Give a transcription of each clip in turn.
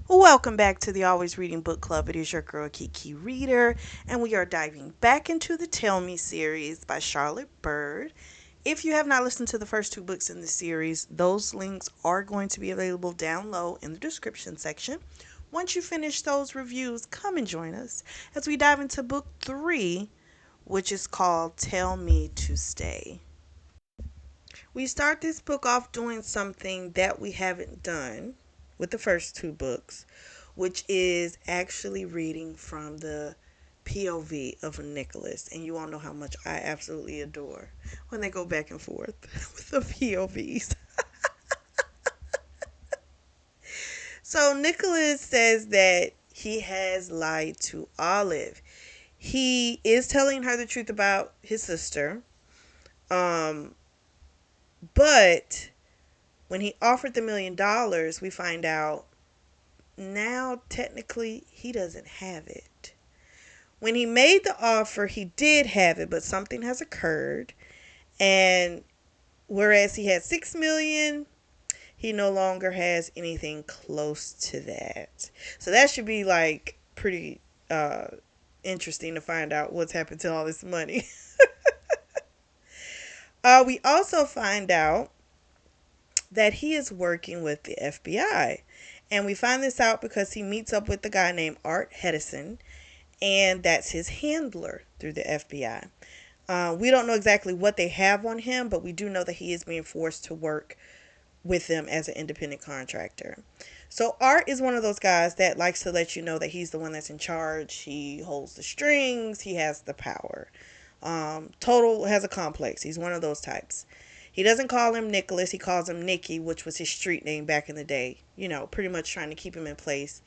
Welcome back to the Always Reading Book Club. It is your girl Kiki Reader, and we are diving back into the Tell Me series by Charlotte Byrd. If you have not listened to the first two books in the series, those links are going to be available down low in the description section. Once you finish those reviews, come and join us as we dive into book three, which is called Tell Me to Stay. We start this book off doing something that we haven't done with the first two books, which is actually reading from the POV of Nicholas. And you all know how much I absolutely adore when they go back and forth with the POVs. So Nicholas says that he has lied to Olive. He is telling her the truth about his sister. Um, but when he offered the $1 million, we find out now technically he doesn't have it. When he made the offer, he did have it, but something has occurred. And whereas he had 6 million, he no longer has anything close to that. So that should be like pretty interesting to find out what's happened to all this money. We also find out that he is working with the FBI. And we find this out because he meets up with a guy named Art Hedison, and that's his handler through the FBI. We don't know exactly what they have on him, but we do know that he is being forced to work with them as an independent contractor. So Art is one of those guys that likes to let you know that he's the one that's in charge. He holds the strings. He has the power. Total has a complex. He's one of those types. He doesn't call him Nicholas. He calls him Nicky, which was his street name back in the day. You know, pretty much trying to keep him in place.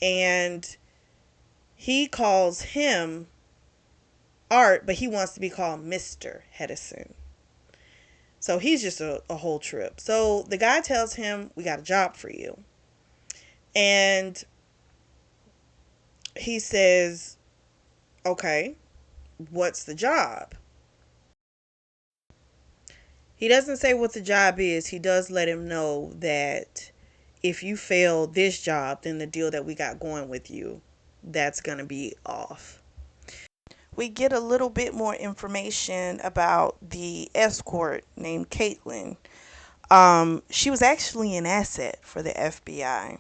And he calls him Art, but he wants to be called Mr. Hedison. So he's just a whole trip. So the guy tells him, "We got a job for you." And he says, "Okay, what's the job?" He doesn't say what the job is. He does let him know that if you fail this job, then the deal that we got going with you, that's going to be off. We get a little bit more information about the escort named Caitlin. She was actually an asset for the FBI.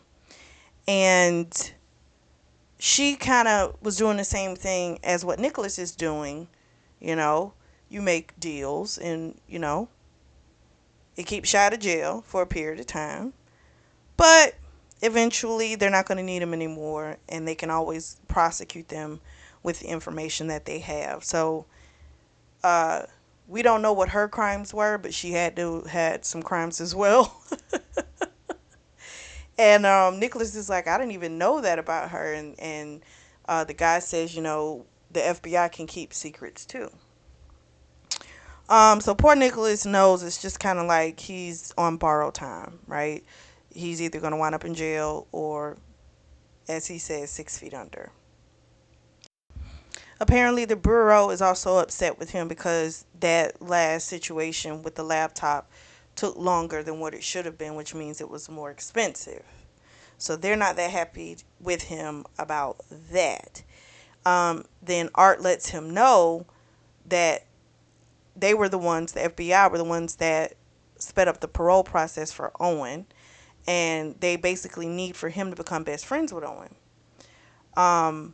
And she kind of was doing the same thing as what Nicholas is doing. You know, you make deals and, it keeps you out of jail for a period of time. But eventually they're not going to need them anymore, and they can always prosecute them with the information that they have. So uh, we don't know what her crimes were, but she had some crimes as well. And Nicholas is like, I didn't even know that about her. And the guy says, the FBI can keep secrets too. So poor Nicholas knows it's just kind of like he's on borrowed time, right? He's either going to wind up in jail or, as he says, 6 feet under. Apparently, the bureau is also upset with him because that last situation with the laptop took longer than what it should have been, which means it was more expensive. So they're not that happy with him about that. Then Art lets him know that the FBI were the ones that sped up the parole process for Owen. And they basically need for him to become best friends with Owen. Um,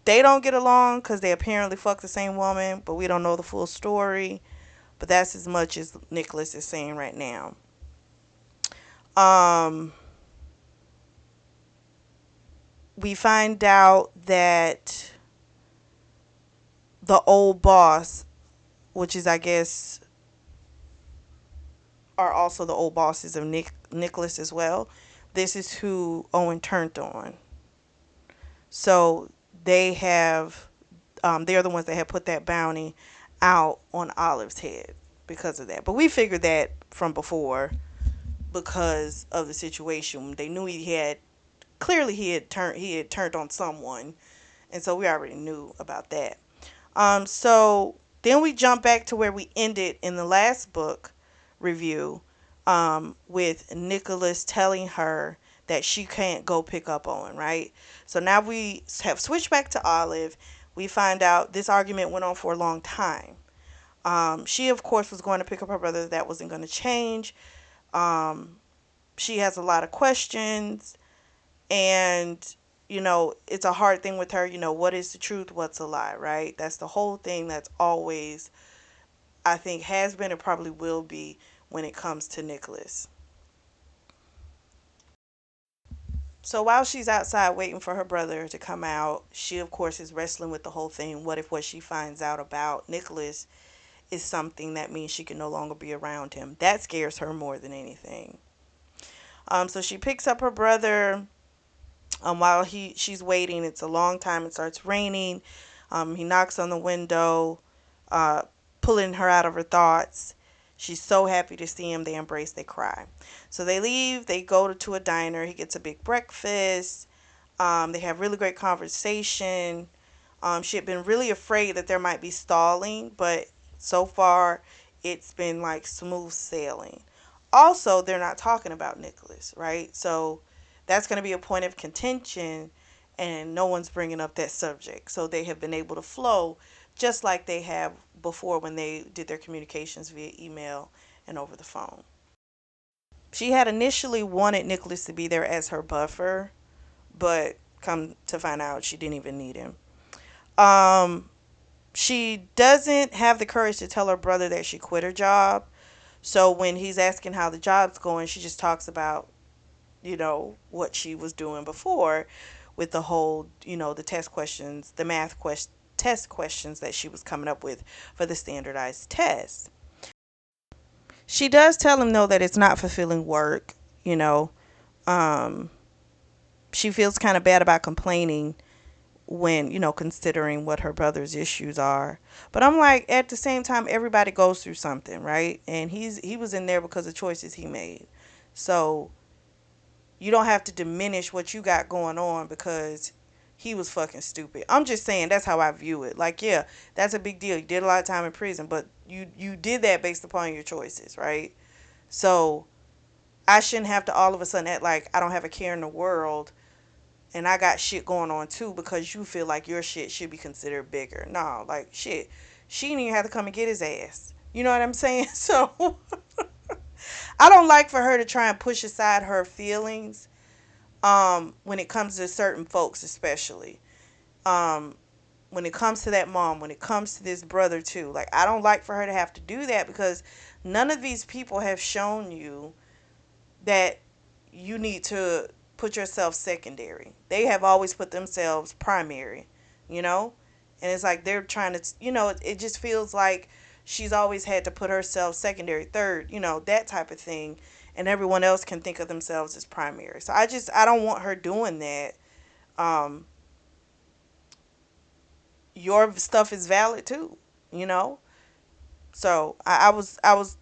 they don't get along because they apparently fuck the same woman, but we don't know the full story. But that's as much as Nicholas is saying right now. Um, we find out that the old boss, which is, I guess, are also the old bosses of Nicholas as well. This is who Owen turned on. So they're the ones that have put that bounty out on Olive's head because of that. But we figured that from before because of the situation. They knew he had turned on someone, and so we already knew about that. So then we jump back to where we ended in the last book review, with Nicholas telling her that she can't go pick up on, right? So now we have switched back to Olive. We find out this argument went on for a long time. She, of course, was going to pick up her brother. That wasn't going to change. Um, she has a lot of questions, and it's a hard thing with her. What is the truth? What's a lie, right? That's the whole thing. That's always, I think, has been and probably will be when it comes to Nicholas. So while she's outside waiting for her brother to come out, she of course is wrestling with the whole thing. What if what she finds out about Nicholas is something that means she can no longer be around him? That scares her more than anything. So she picks up her brother. While she's waiting, it's a long time. It starts raining. He knocks on the window, uh, pulling her out of her thoughts. She's so happy to see him. They embrace, they cry. So they leave. They go to a diner. He gets a big breakfast. They have really great conversation. She had been really afraid that there might be stalling, but so far it's been like smooth sailing. Also, they're not talking about Nicholas, right? So that's going to be a point of contention, and no one's bringing up that subject. So they have been able to flow just like they have before when they did their communications via email and over the phone. She had initially wanted Nicholas to be there as her buffer, but come to find out she didn't even need him. Um, she doesn't have the courage to tell her brother that she quit her job. So when he's asking how the job's going, she just talks about, what she was doing before with the whole, the test questions, the test questions that she was coming up with for the standardized test. She does tell him though that it's not fulfilling work, you know. Um she feels kind of bad about complaining when, considering what her brother's issues are. But I'm like, at the same time, everybody goes through something, right? And he was in there because of choices he made. So you don't have to diminish what you got going on because he was fucking stupid. I'm just saying that's how I view it. Like, yeah, that's a big deal. You did a lot of time in prison, but you did that based upon your choices, right? So I shouldn't have to all of a sudden act like I don't have a care in the world and I got shit going on too because you feel like your shit should be considered bigger. No, like shit. She didn't even have to come and get his ass. You know what I'm saying? So I don't like for her to try and push aside her feelings when it comes to certain folks especially. Um when it comes to that mom, when it comes to this brother too. Like I don't like for her to have to do that because none of these people have shown you that you need to put yourself secondary. They have always put themselves primary, you know? And it's like they're trying to, it just feels like she's always had to put herself secondary, third, that type of thing. And everyone else can think of themselves as primary. So I don't want her doing that. Um, your stuff is valid too, you know? So I was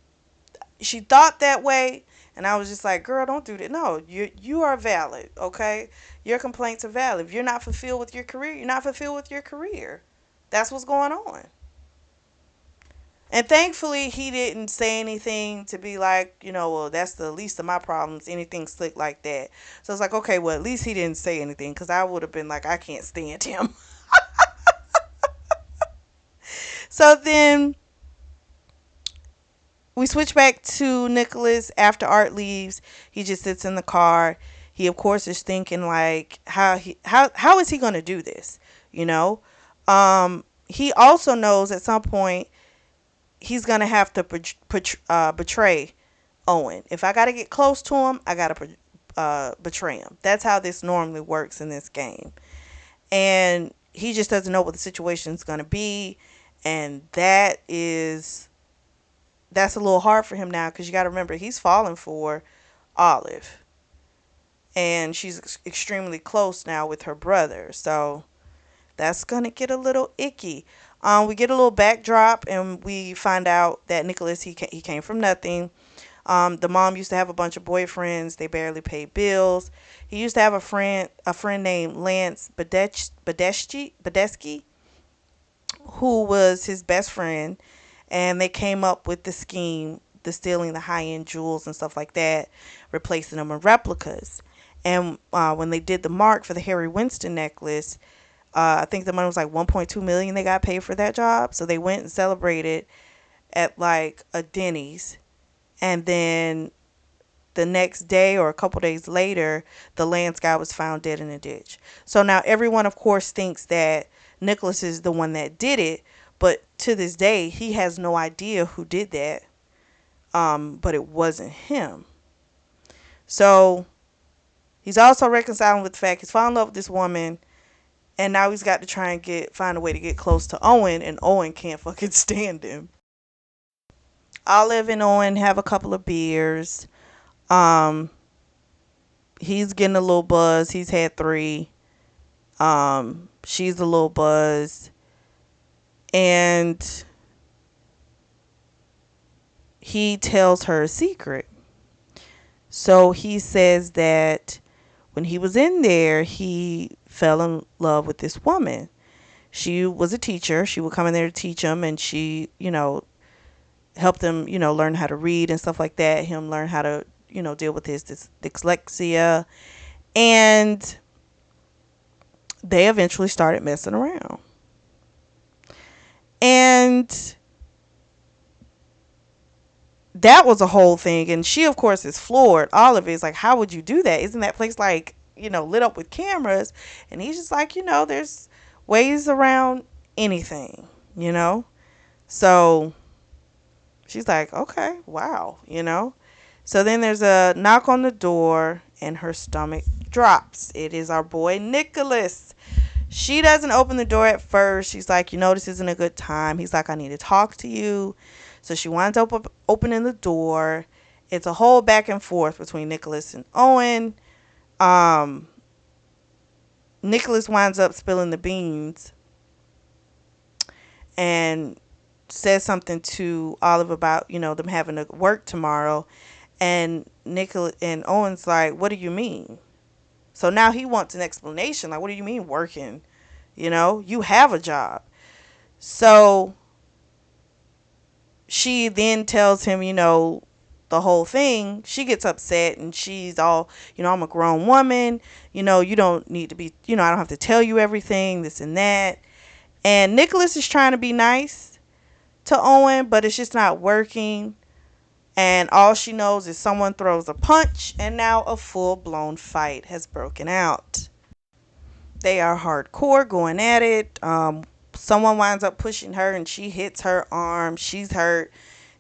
she thought that way, and I was just like, girl, don't do that. No, you are valid, okay? Your complaints are valid. If you're not fulfilled with your career, you're not fulfilled with your career. That's what's going on. And thankfully he didn't say anything to be like, well, that's the least of my problems, anything slick like that. So it's like, okay, well, at least he didn't say anything, because I would have been like, I can't stand him. So then we switch back to Nicholas after Art leaves. He just sits in the car. He of course is thinking like how is he going to do this, you know? He also knows at some point he's going to have to betray Owen. If I got to get close to him, I got to betray him. That's how this normally works in this game. And he just doesn't know what the situation is going to be, and that's a little hard for him now because you got to remember he's falling for Olive, and she's extremely close now with her brother. So that's gonna get a little icky. We get a little backdrop, and we find out that Nicholas he came from nothing. The mom used to have a bunch of boyfriends. They barely paid bills. He used to have a friend named Lance Badesky, who was his best friend, and they came up with the scheme, the stealing the high-end jewels and stuff like that, replacing them with replicas. And when they did the mark for the Harry Winston necklace, I think the money was like 1.2 million they got paid for that job. So they went and celebrated at like a Denny's, and then the next day or a couple days later, the Lance guy was found dead in a ditch. So now everyone, of course, thinks that Nicholas is the one that did it, but to this day, he has no idea who did that. But it wasn't him. So he's also reconciling with the fact he's fallen in love with this woman, and now he's got to try and find a way to get close to Owen, and Owen can't fucking stand him. Olive and Owen have a couple of beers. Um, he's getting a little buzz. He's had three. She's a little buzzed, and he tells her a secret. So he says that when he was in there, he fell in love with this woman. She was a teacher. She would come in there to teach him, and she, helped him, learn how to read and stuff like that. Him learn how to, deal with his dyslexia. And they eventually started messing around. And that was a whole thing. And she, of course, is floored. Olive is like, how would you do that? Isn't that place like, lit up with cameras? And he's just like, there's ways around anything, So she's like, okay, wow. So then there's a knock on the door and her stomach drops. It is our boy Nicholas. She doesn't open the door at first. She's like, this isn't a good time. He's like, I need to talk to you. So she winds up opening the door. It's a whole back and forth between Nicholas and Owen. Nicholas winds up spilling the beans and says something to Olive about, them having to work tomorrow. And Nicholas and Owen's like, what do you mean? So now he wants an explanation. Like, what do you mean working? You have a job. So she then tells him, the whole thing. She gets upset and she's all, I'm a grown woman. You don't need to be, I don't have to tell you everything, this and that. And Nicholas is trying to be nice to Owen, but it's just not working. And all she knows is someone throws a punch, and now a full-blown fight has broken out. They are hardcore going at it. Someone winds up pushing her, and she hits her arm. She's hurt.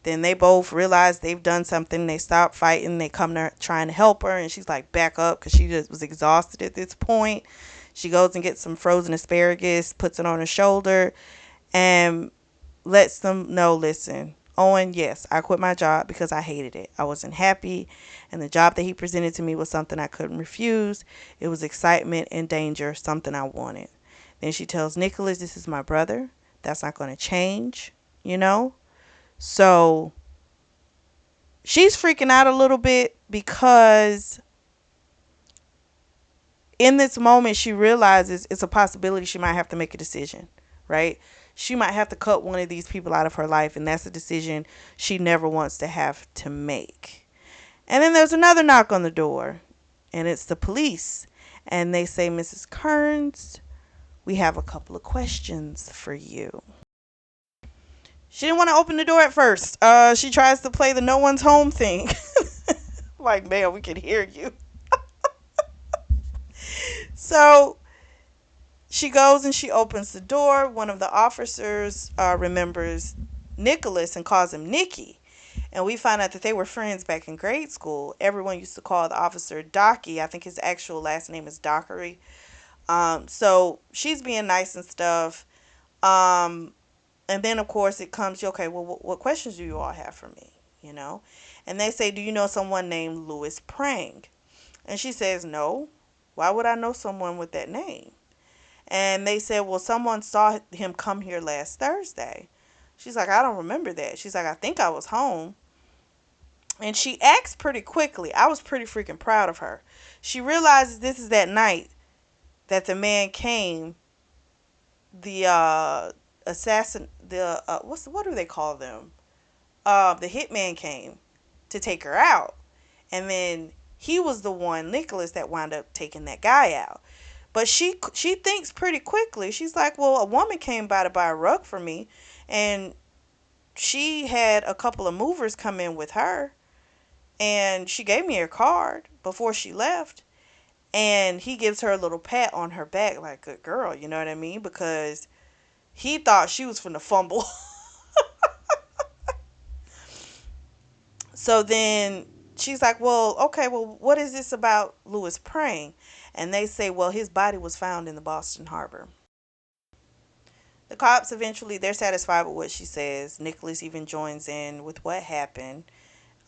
Then they both realize they've done something. They stop fighting. They come to trying to help her, and she's like, back up, because she just was exhausted at this point. She goes and gets some frozen asparagus, puts it on her shoulder, and lets them know, listen, Owen, yes, I quit my job because I hated it. I wasn't happy, and the job that he presented to me was something I couldn't refuse. It was excitement and danger, something I wanted. Then she tells Nicholas, this is my brother. That's not going to change, So she's freaking out a little bit because in this moment she realizes it's a possibility she might have to make a decision, right? She might have to cut one of these people out of her life, and that's a decision she never wants to have to make. And then there's another knock on the door, and it's the police. And they say, Mrs. Kearns, we have a couple of questions for you. She didn't want to open the door at first. She tries to play the no one's home thing. Like, man, we can hear you. So she goes and she opens the door. One of the officers remembers Nicholas and calls him Nicky. And we find out that they were friends back in grade school. Everyone used to call the officer Docky. I think his actual last name is Dockery. So she's being nice and stuff. And then, of course, it comes, okay, well, what questions do you all have for me? And they say, do you know someone named Louis Prang? And she says, no. Why would I know someone with that name? And they said, well, someone saw him come here last Thursday. She's like, I don't remember that. She's like, I think I was home. And she acts pretty quickly. I was pretty freaking proud of her. She realizes this is that night that the man came, the assassin, what do they call them? The hitman came to take her out. And then he was the one, Nicholas, that wound up taking that guy out. But she thinks pretty quickly. She's like, well, a woman came by to buy a rug for me, and she had a couple of movers come in with her, and she gave me her card before she left. And he gives her a little pat on her back, like, good girl, you know what I mean? Because he thought she was finna fumble. So then she's like, well, okay, well, what is this about Lewis praying? And they say, well, his body was found in the Boston Harbor. The cops eventually, they're satisfied with what she says. Nicholas even joins in with what happened.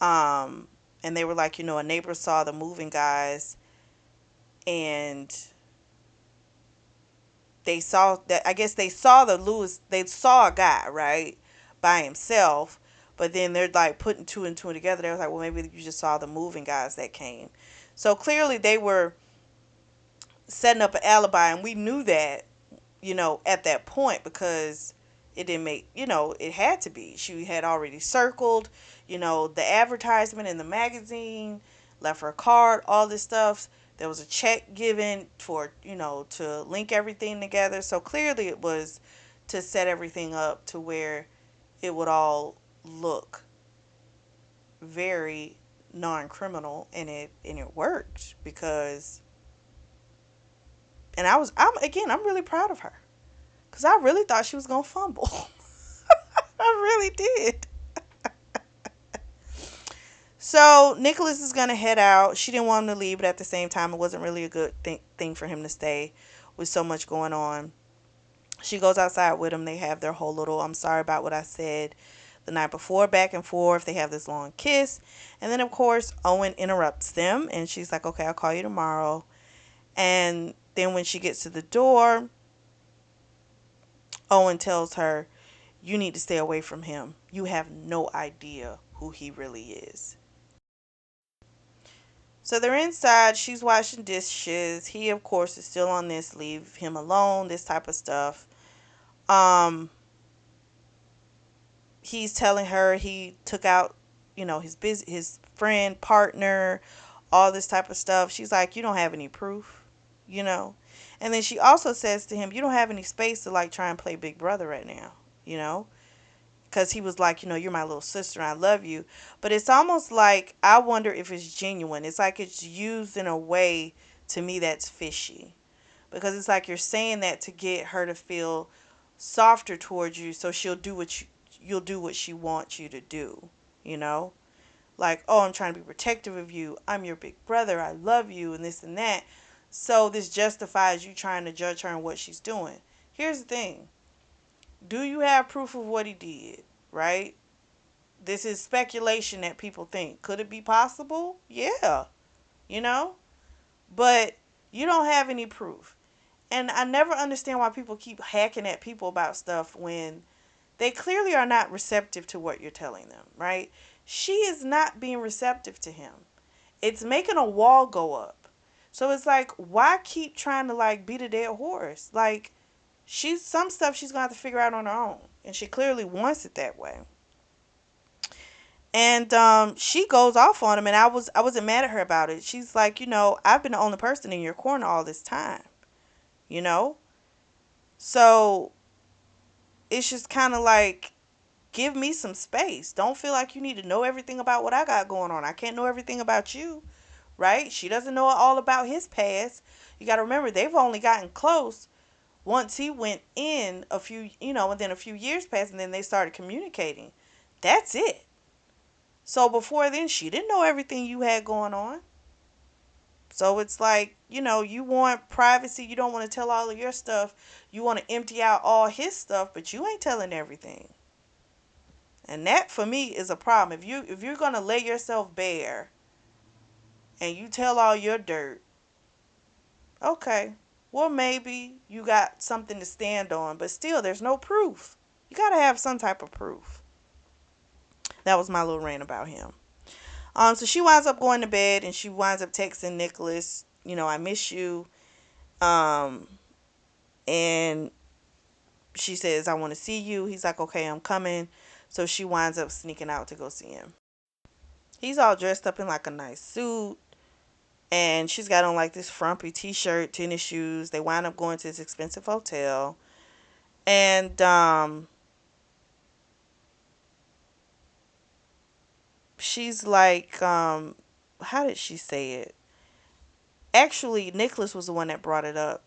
Um, and they were like, a neighbor saw the moving guys, and they saw that, I guess they saw they saw a guy, right, by himself. But then they're like putting two and two together. They was like, well, maybe you just saw the moving guys that came. So clearly they were setting up an alibi, and we knew that, at that point, because it didn't make, it had to be. She had already circled, the advertisement in the magazine, left her card, all this stuff. There was a check given for, to link everything together. So clearly it was to set everything up to where it would all look very non-criminal, and it worked, because, and I'm really proud of her, because I really thought she was going to fumble. I really did. So Nicholas is going to head out. She didn't want him to leave, but at the same time, it wasn't really a good thing for him to stay with so much going on. She goes outside with him. They have their whole little, I'm sorry about what I said the night before, back and forth. They have this long kiss. And then, of course, Owen interrupts them. And she's like, okay, I'll call you tomorrow. And then when she gets to the door, Owen tells her, you need to stay away from him. You have no idea who he really is. So they're inside. She's washing dishes. He, of course, is still on this leave him alone, this type of stuff. Um, he's telling her he took out, his friend, partner, all this type of stuff. She's like, you don't have any proof, you know. And then she also says to him, you don't have any space to like try and play Big Brother right now, you know. Because he was like, you're my little sister and I love you. But it's almost like, I wonder if it's genuine. It's like it's used in a way, to me, that's fishy. Because it's like you're saying that to get her to feel softer towards you, so you'll do what she wants you to do, you know? Like, oh, I'm trying to be protective of you. I'm your big brother. I love you, and this and that. So this justifies you trying to judge her and what she's doing. Here's the thing. Do you have proof of what he did, right? This is speculation that people think. Could it be possible? Yeah, you know? But you don't have any proof. And I never understand why people keep hacking at people about stuff when they clearly are not receptive to what you're telling them, right? She is not being receptive to him. It's making a wall go up. So it's like, why keep trying to like beat a dead horse? Like, some stuff she's gonna have to figure out on her own. And she clearly wants it that way. And she goes off on him, and I wasn't mad at her about it. She's like, I've been the only person in your corner all this time, you know? So it's just kind of like, give me some space. Don't feel like you need to know everything about what I got going on. I can't know everything about you, right? She doesn't know all about his past. You got to remember, they've only gotten close once he went in and then a few years passed, and then they started communicating. That's it. So before then, she didn't know everything you had going on. So it's like, you want privacy. You don't want to tell all of your stuff. You want to empty out all his stuff, but you ain't telling everything. And that for me is a problem. If you're going to lay yourself bare and you tell all your dirt, okay. Well, maybe you got something to stand on, but still there's no proof. You got to have some type of proof. That was my little rant about him. So she winds up going to bed, and she winds up texting Nicholas, I miss you. Um, and she says, I want to see you. He's like, okay, I'm coming. So she winds up sneaking out to go see him. He's all dressed up in like a nice suit. And she's got on like this frumpy t-shirt, tennis shoes. They wind up going to this expensive hotel. And she's like, how did she say it? Actually, Nicholas was the one that brought it up.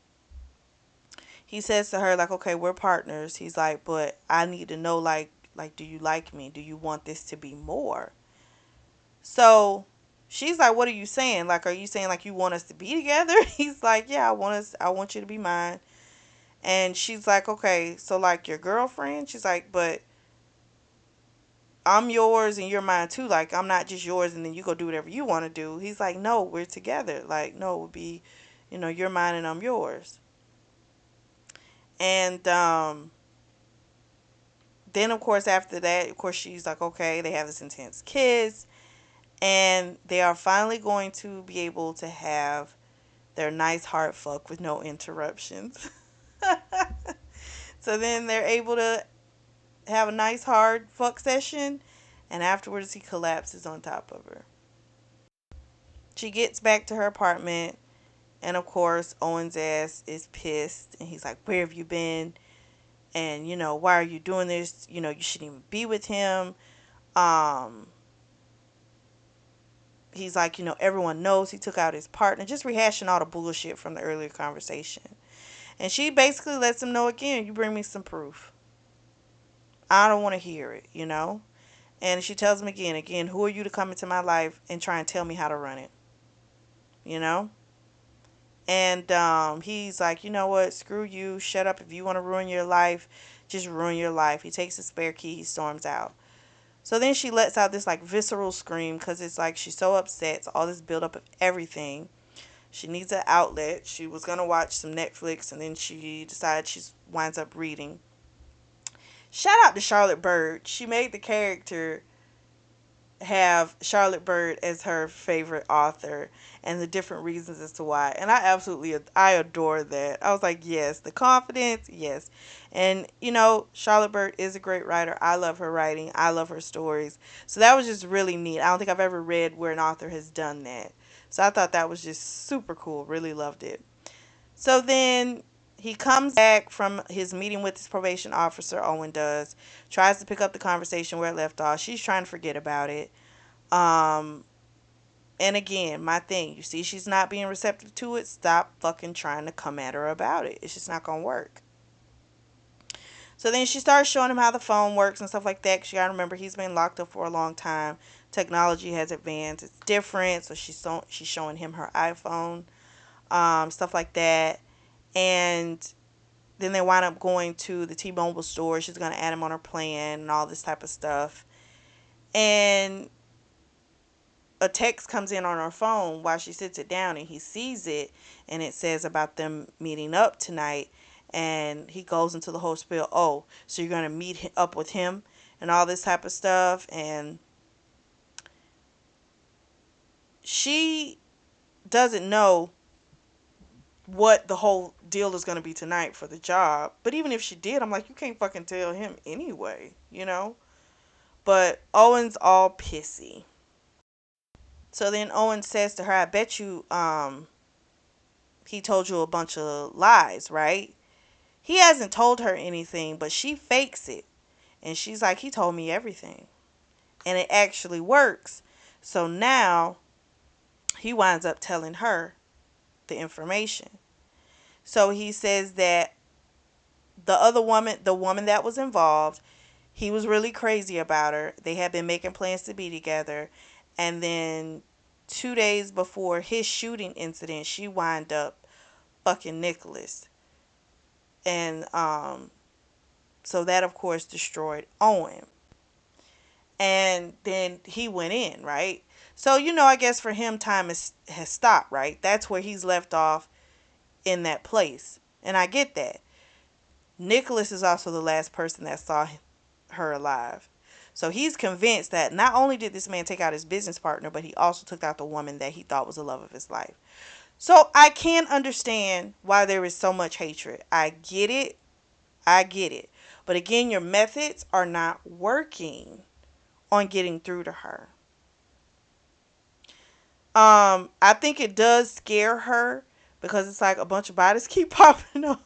He says to her, like, okay, we're partners. He's like, but I need to know, like, do you like me? Do you want this to be more? So she's like, what are you saying? Like, are you saying like you want us to be together? He's like, yeah, I want you to be mine. And she's like, okay, so like your girlfriend? She's like, but I'm yours and you're mine too. Like, I'm not just yours and then you go do whatever you want to do. He's like, no, we're together. Like, no, it would be, you're mine and I'm yours. And then, of course, after that, of course, she's like, okay, they have this intense kiss. And they are finally going to be able to have their nice hard fuck with no interruptions. So then they're able to have a nice hard fuck session. And afterwards, he collapses on top of her. She gets back to her apartment. And of course, Owen's ass is pissed. And he's like, where have you been? And, why are you doing this? You shouldn't even be with him. Um, he's like, everyone knows he took out his partner. Just rehashing all the bullshit from the earlier conversation. And she basically lets him know again, you bring me some proof. I don't want to hear it. And she tells him again, who are you to come into my life and try and tell me how to run it? You know? And he's like, you know what? Screw you. Shut up. If you want to ruin your life, just ruin your life. He takes the spare key. He storms out. So then she lets out this like visceral scream because it's like she's so upset. It's all this buildup of everything. She needs an outlet. She was going to watch some Netflix and then she decides she winds up reading. Shout out to Charlotte Byrd. She made the character have Charlotte Byrd as her favorite author and the different reasons as to why. And I adore that. I was like, yes, the confidence, yes. And Charlotte Byrd is a great writer. I love her writing. I love her stories. So that was just really neat. I don't think I've ever read where an author has done that. So I thought that was just super cool. Really loved it. So then he comes back from his meeting with his probation officer, Owen does, tries to pick up the conversation where it left off. She's trying to forget about it. Um, and again, my thing, you see she's not being receptive to it, stop fucking trying to come at her about it. It's just not going to work. So then she starts showing him how the phone works and stuff like that. 'Cause you got to remember, he's been locked up for a long time. Technology has advanced. It's different. So she's showing him her iPhone, stuff like that. And then they wind up going to the T-Mobile store. She's going to add him on her plan and all this type of stuff. And a text comes in on her phone while she sits it down and he sees it and it says about them meeting up tonight, and he goes into the whole spiel, oh, so you're going to meet up with him and all this type of stuff. And she doesn't know what the whole deal is going to be tonight for the job, but even if she did, I'm like, you can't fucking tell him anyway. But Owen's all pissy. So then Owen says to her, I bet you he told you a bunch of lies, right? He hasn't told her anything, but she fakes it. And she's like, he told me everything. And it actually works. So now he winds up telling her the information. So he says that the other woman, the woman that was involved, he was really crazy about her. They had been making plans to be together. And then 2 days before his shooting incident, she wind up fucking Nicholas. And so that of course destroyed Owen. And then he went in, right? So I guess for him time has stopped, right? That's where he's left off in that place. And I get that. Nicholas is also the last person that saw her alive. So he's convinced that not only did this man take out his business partner, but he also took out the woman that he thought was the love of his life. So I can understand why there is so much hatred. I get it. I get it. But again, your methods are not working on getting through to her. I think it does scare her because it's like a bunch of bodies keep popping up.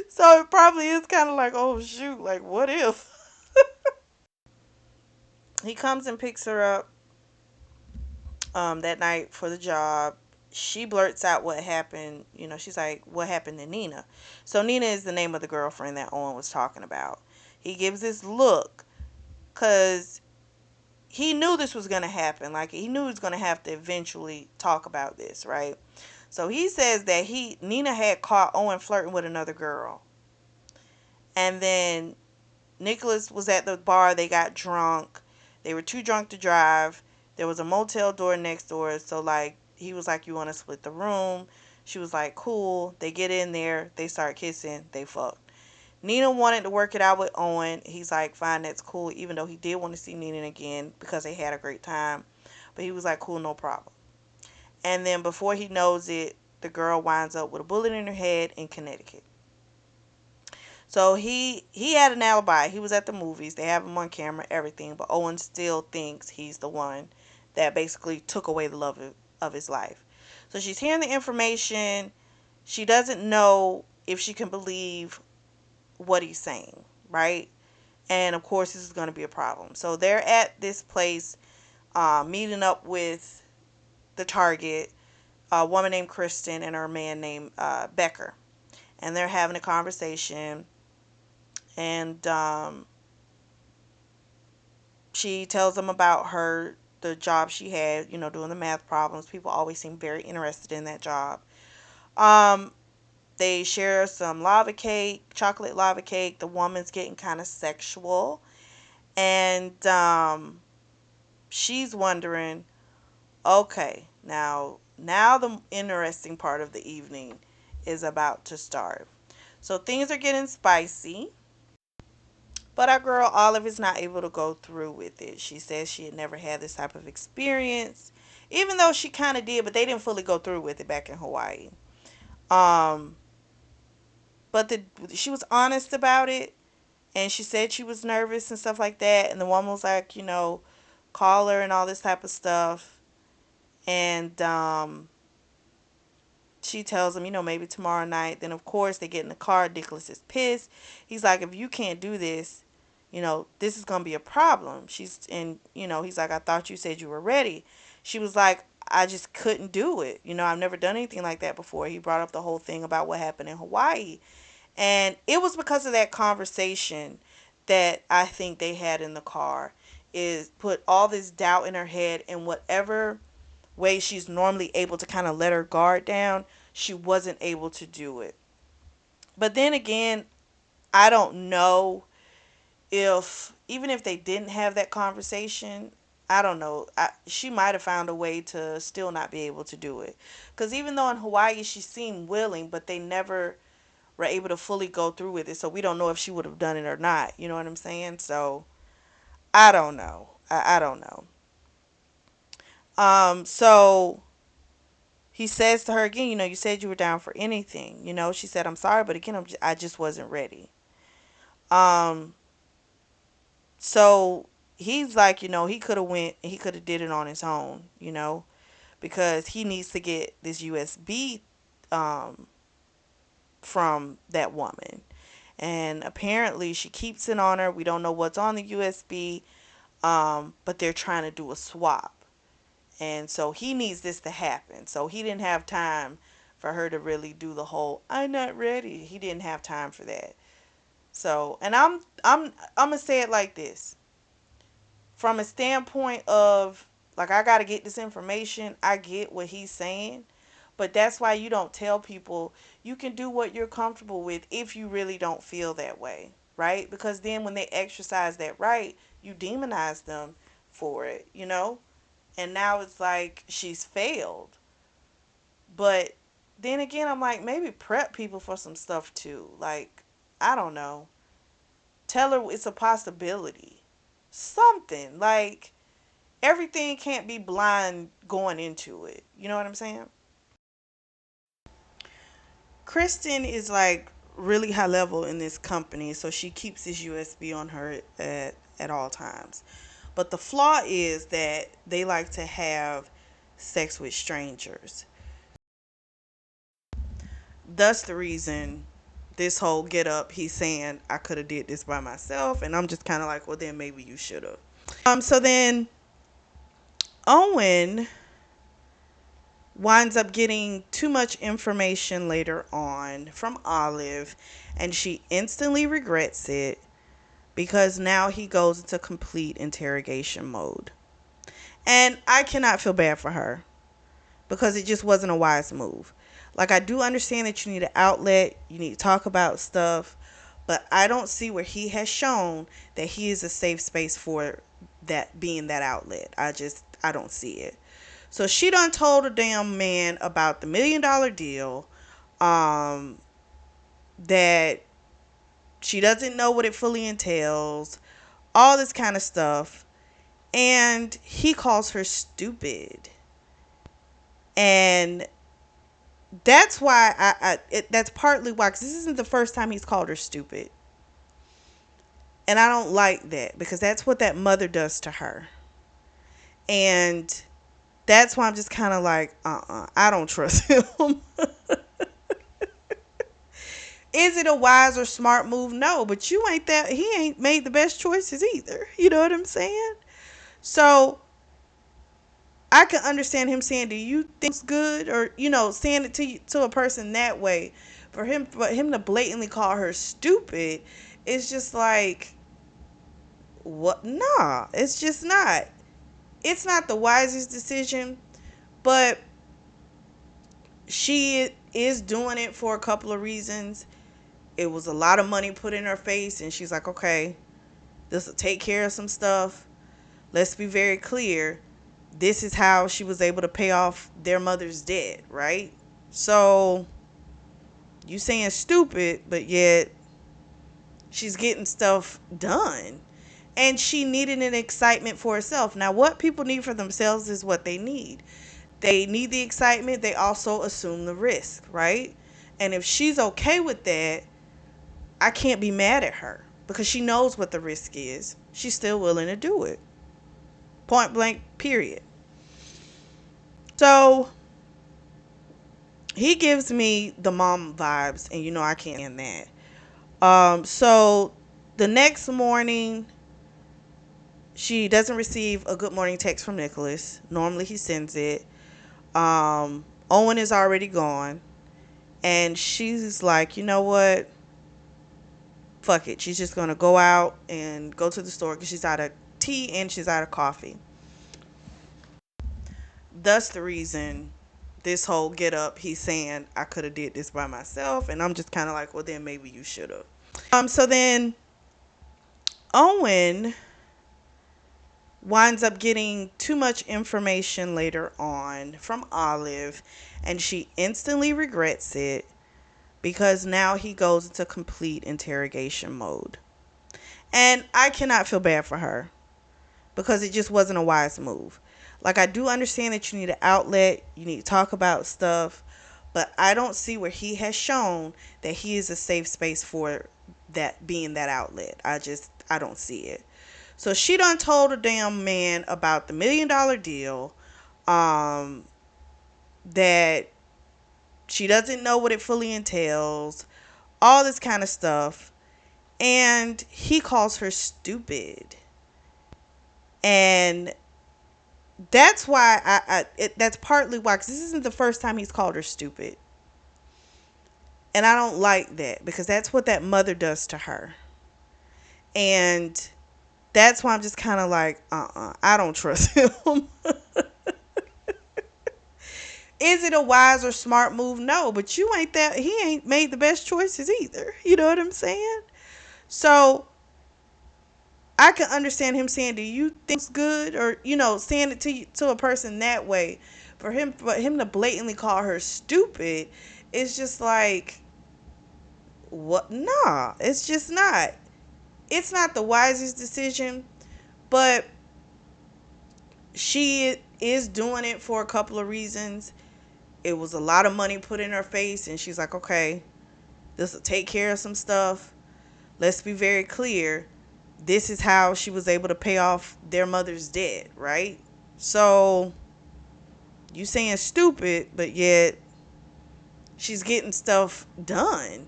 So it probably is kind of like, oh shoot, like what if? He comes and picks her up that night for the job. She blurts out what happened. She's like, what happened to Nina? So Nina is the name of the girlfriend that Owen was talking about. He gives this look because he knew this was going to happen. Like, he knew he was going to have to eventually talk about this, right? So he says that Nina had caught Owen flirting with another girl. And then Nicholas was at the bar. They got drunk. They were too drunk to drive. There was a motel door next door. So, like, he was like, you want to split the room? She was like, cool. They get in there. They start kissing. They fuck. Nina wanted to work it out with Owen. He's like, fine, that's cool. Even though he did want to see Nina again because they had a great time. But he was like, cool, no problem. And then before he knows it, the girl winds up with a bullet in her head in Connecticut. So he had an alibi. He was at the movies. They have him on camera, everything. But Owen still thinks he's the one that basically took away the love of his life. So she's hearing the information. She doesn't know if she can believe what he's saying, right? And of course, this is going to be a problem. So they're at this place, meeting up with the target, a woman named Kristen and her man named Becker. And they're having a conversation. And she tells them about the job she had, doing the math problems. People always seem very interested in that job. Um, they share some lava cake, chocolate lava cake. The woman's getting kind of sexual. And she's wondering, okay, now the interesting part of the evening is about to start. So things are getting spicy. But our girl Olive is not able to go through with it. She says she had never had this type of experience, even though she kind of did, but they didn't fully go through with it back in Hawaii. Um, but she was honest about it, and she said she was nervous and stuff like that. And the woman was like, call her and all this type of stuff. And she tells him, maybe tomorrow night. Then, of course, they get in the car. Nicholas is pissed. He's like, if you can't do this, this is going to be a problem. He's like, I thought you said you were ready. She was like, I just couldn't do it. I've never done anything like that before. He brought up the whole thing about what happened in Hawaii. And it was because of that conversation that I think they had in the car, is put all this doubt in her head, and whatever way she's normally able to kind of let her guard down, she wasn't able to do it. But then again, I don't know if, even if they didn't have that conversation, I don't know. She might have found a way to still not be able to do it. Because even though in Hawaii she seemed willing, but they never were able to fully go through with it. So we don't know if she would have done it or not. You know what I'm saying? So I don't know. I don't know. So he says to her again, you said you were down for anything. She said, I'm sorry, but again, I just wasn't ready. Um, so he's like, he could have did it on his own, because he needs to get this USB um, from that woman. And apparently she keeps it on her. We don't know what's on the USB, but they're trying to do a swap. And so he needs this to happen. So he didn't have time for her to really do the whole I'm not ready. He didn't have time for that. So, and I'm gonna say it like this. From a standpoint of, like, I got to get this information, I get what he's saying, but that's why you don't tell people you can do what you're comfortable with if you really don't feel that way, right? Because then when they exercise that right, you demonize them for it. And now it's like she's failed. But then again, I'm like, maybe prep people for some stuff too. Like, I don't know. Tell her it's a possibility. Something. Like, everything can't be blind going into it. You know what I'm saying? Kristen is like really high level in this company, so she keeps this USB on her at all times. But the flaw is that they like to have sex with strangers. Thus the reason this whole get up, he's saying I could have did this by myself, and I'm just kind of like, well, then maybe you should have. So then Owen winds up getting too much information later on from Olive, and she instantly regrets it because now he goes into complete interrogation mode. And I cannot feel bad for her because it just wasn't a wise move. Like, I do understand that you need an outlet, you need to talk about stuff, but I don't see where he has shown that he is a safe space for that being that outlet. I don't see it. So she done told a damn man about the $1 million deal, that she doesn't know what it fully entails, all this kind of stuff. And he calls her stupid. And that's why that's partly why, because this isn't the first time he's called her stupid. And I don't like that because that's what that mother does to her. And that's why I'm just kind of like, I don't trust him. Is it a wise or smart move? No, but he ain't made the best choices either. You know what I'm saying? So I can understand him saying, do you think it's good? Or, saying it to a person that way. For him to blatantly call her stupid, it's just like, what? Nah, it's just not. It's not the wisest decision, but she is doing it for a couple of reasons. It was a lot of money put in her face, and she's like, okay, this will take care of some stuff. Let's be very clear. This is how she was able to pay off their mother's debt, right? So you saying stupid, but yet she's getting stuff done. And she needed an excitement for herself. Now, what people need for themselves is what they need. They need the excitement. They also assume the risk, right? And if she's okay with that, I can't be mad at her because she knows what the risk is. She's still willing to do it. Point blank, period. So he gives me the mom vibes, and I can't stand that. So the next morning, she doesn't receive a good morning text from Nicholas. Normally he sends it. Owen is already gone, and she's like, you know what? Fuck it. She's just gonna go out and go to the store because she's out of tea and she's out of coffee. Thus the reason this whole get up, he's saying I could have did this by myself, and I'm just kind of like, well, then maybe you should have. So then Owen winds up getting too much information later on from Olive, and she instantly regrets it because now he goes into complete interrogation mode. And I cannot feel bad for her because it just wasn't a wise move. Like, I do understand that you need an outlet, you need to talk about stuff, but I don't see where he has shown that he is a safe space for that being that outlet. I don't see it. So she done told a damn man about the $1 million deal, that she doesn't know what it fully entails, all this kind of stuff. And he calls her stupid. And that's why that's partly why, because this isn't the first time he's called her stupid. And I don't like that because that's what that mother does to her. And that's why I'm just kind of like, I don't trust him. Is it a wise or smart move? No, but he ain't made the best choices either. You know what I'm saying? So I can understand him saying, do you think it's good? Or, saying it to a person that way. For him to blatantly call her stupid, it's just like, what? Nah, it's just not. It's not the wisest decision, but she is doing it for a couple of reasons. It was a lot of money put in her face, and she's like, okay, this will take care of some stuff. Let's be very clear. This is how she was able to pay off their mother's debt, right? So you saying stupid, but yet she's getting stuff done.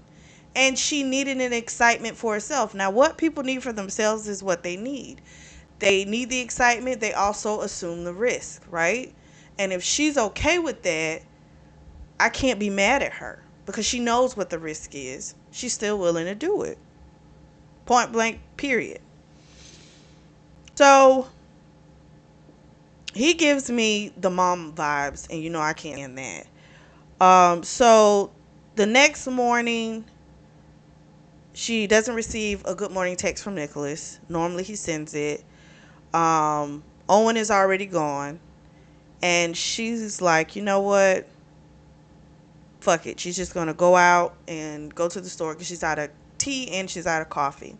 And she needed an excitement for herself. Now, what people need for themselves is what they need. They need the excitement. They also assume the risk, right? And if she's okay with that, I can't be mad at her because she knows what the risk is. She's still willing to do it. Point blank, period. So he gives me the mom vibes, and you know I can't stand that. So the next morning, she doesn't receive a good morning text from Nicholas. Normally he sends it. Owen is already gone, and she's like, you know what? Fuck it. She's just gonna go out and go to the store because she's out of tea and she's out of coffee.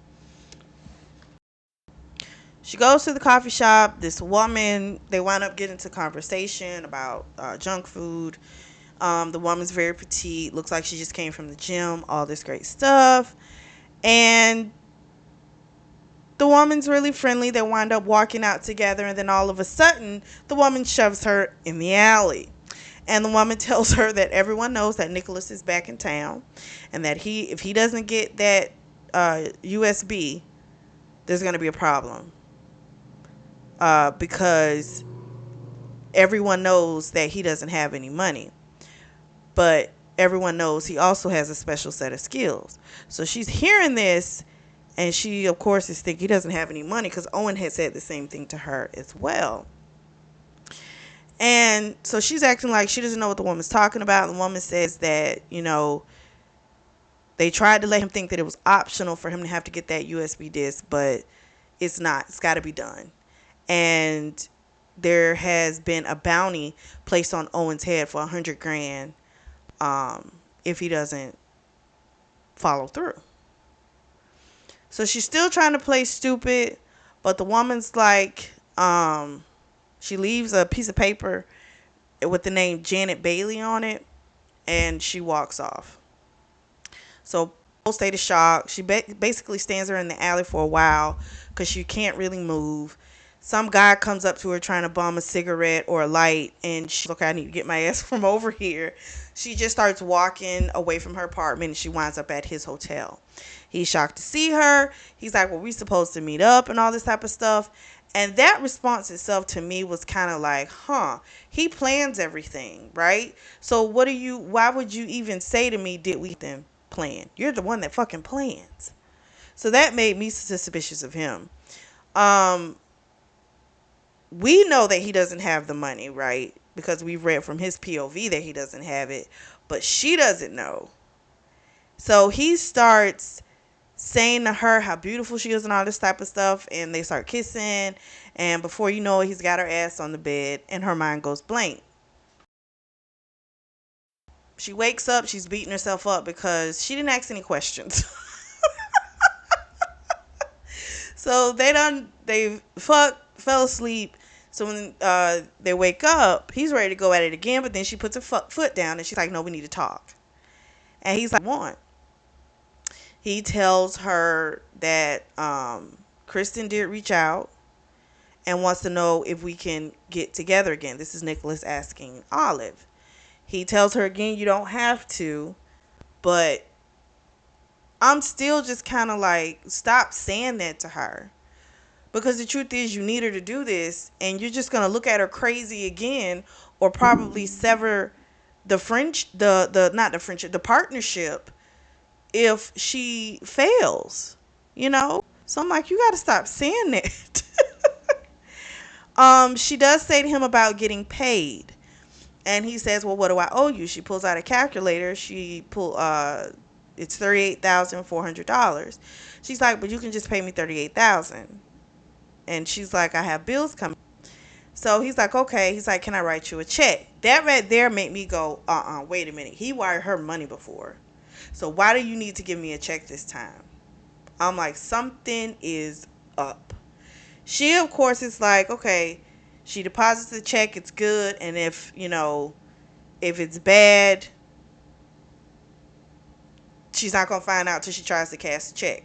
She goes to the coffee shop. This woman, they wind up getting into conversation about junk food. The woman's very petite, looks like she just came from the gym, all this great stuff. And the woman's really friendly. They wind up walking out together, and then all of a sudden, the woman shoves her in the alley. And the woman tells her that everyone knows that Nicholas is back in town, and that if he doesn't get that USB, there's going to be a problem. Because everyone knows that he doesn't have any money. But everyone knows he also has a special set of skills. So she's hearing this, and she, of course, is thinking he doesn't have any money because Owen had said the same thing to her as well. And so she's acting like she doesn't know what the woman's talking about. And the woman says that, they tried to let him think that it was optional for him to have to get that USB disc, but it's not. It's got to be done. And there has been a bounty placed on Owen's head for $100,000 if he doesn't follow through. So she's still trying to play stupid, but the woman's like, she leaves a piece of paper with the name Janet Bailey on it, and she walks off. So whole state of shock. She basically stands there in the alley for a while because she can't really move. Some guy comes up to her trying to bum a cigarette or a light, and she's like, okay, I need to get my ass from over here. She just starts walking away from her apartment, and she winds up at his hotel. He's shocked to see her. He's like, well, we supposed to meet up and all this type of stuff. And that response itself to me was kind of like, he plans everything, right? So why would you even say to me, did we then plan? You're the one that fucking plans. So that made me suspicious of him. We know that he doesn't have the money, right? Because we've read from his POV that he doesn't have it, but she doesn't know. So he starts saying to her how beautiful she is and all this type of stuff, and they start kissing, and before you know it, he's got her ass on the bed, and her mind goes blank. She wakes up, she's beating herself up because she didn't ask any questions. So they fell asleep. So when they wake up, he's ready to go at it again, but then she puts her foot down, and she's like, no, we need to talk. And he's like, what? He tells her that Kristen did reach out and wants to know if we can get together again. This is Nicholas asking Olive. He tells her again, you don't have to, but I'm still just kind of like, stop saying that to her. Because the truth is, you need her to do this, and you're just going to look at her crazy again, or probably sever the partnership if she fails, So I'm like, you got to stop saying that. She does say to him about getting paid, and he says, well, what do I owe you? She pulls out a calculator. It's $38,400. She's like, but you can just pay me $38,000. And she's like, I have bills coming. So he's like, okay. He's like, can I write you a check? That right there made me go, wait a minute. He wired her money before. So why do you need to give me a check this time? I'm like, something is up. She, of course, is like, okay, she deposits the check, it's good, and if it's bad, she's not going to find out till she tries to cash the check.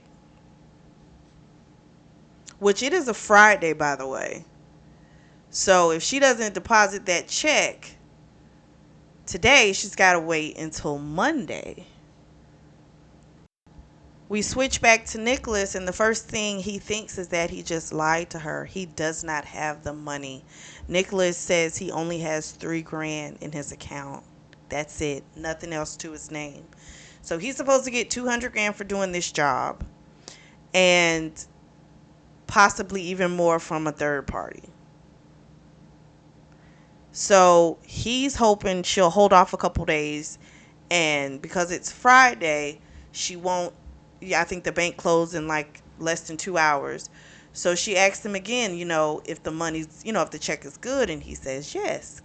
which it is a Friday, by the way. So if she doesn't deposit that check today, she's got to wait until Monday. We switch back to Nicholas, and the first thing he thinks is that he just lied to her. He does not have the money. Nicholas says he only has $3,000 in his account. That's it. Nothing else to his name. So he's supposed to get $200,000 for doing this job, and possibly even more from a third party. So he's hoping she'll hold off a couple days, and because it's Friday, she won't. Yeah, I think the bank closed in like less than 2 hours. So she asked him again, if the money's, if the check is good, and he says yes.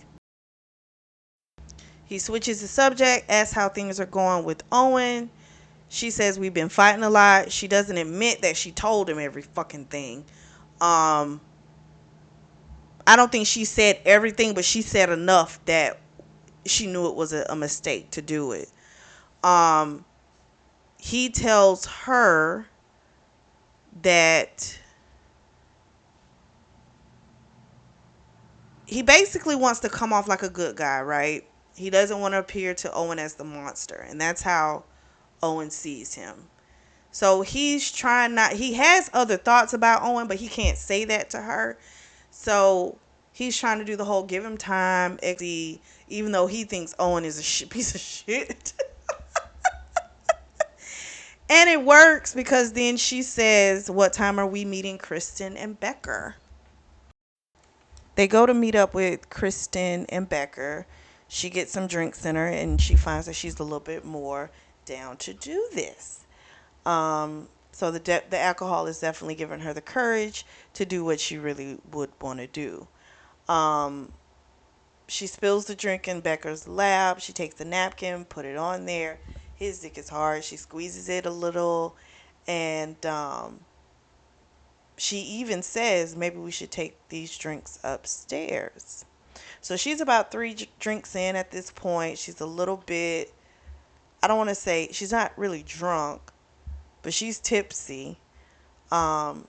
He switches the subject, asks how things are going with Owen. She says we've been fighting a lot. She doesn't admit that she told him every fucking thing. Um, I don't think she said everything, but she said enough that she knew it was a mistake to do it. Um, he tells her that he basically wants to come off like a good guy, right? He doesn't want to appear to Owen as the monster, and that's how Owen sees him. So he's trying not, he has other thoughts about Owen, but he can't say that to her. So he's trying to do the whole give him time, even though he thinks Owen is a piece of shit. And it works because then she says, what time are we meeting Kristen and Becker? They go to meet up with Kristen and Becker. She gets some drinks in her, and she finds that she's a little bit more down to do this. So the alcohol is definitely giving her the courage to do what she really would want to do. Um, she spills the drink in Becker's lap. She takes the napkin, put it on there. His dick is hard. She squeezes it a little, and she even says maybe we should take these drinks upstairs. So she's about three drinks in at this point. She's a little bit, I don't want to say, she's not really drunk, but she's tipsy. Um,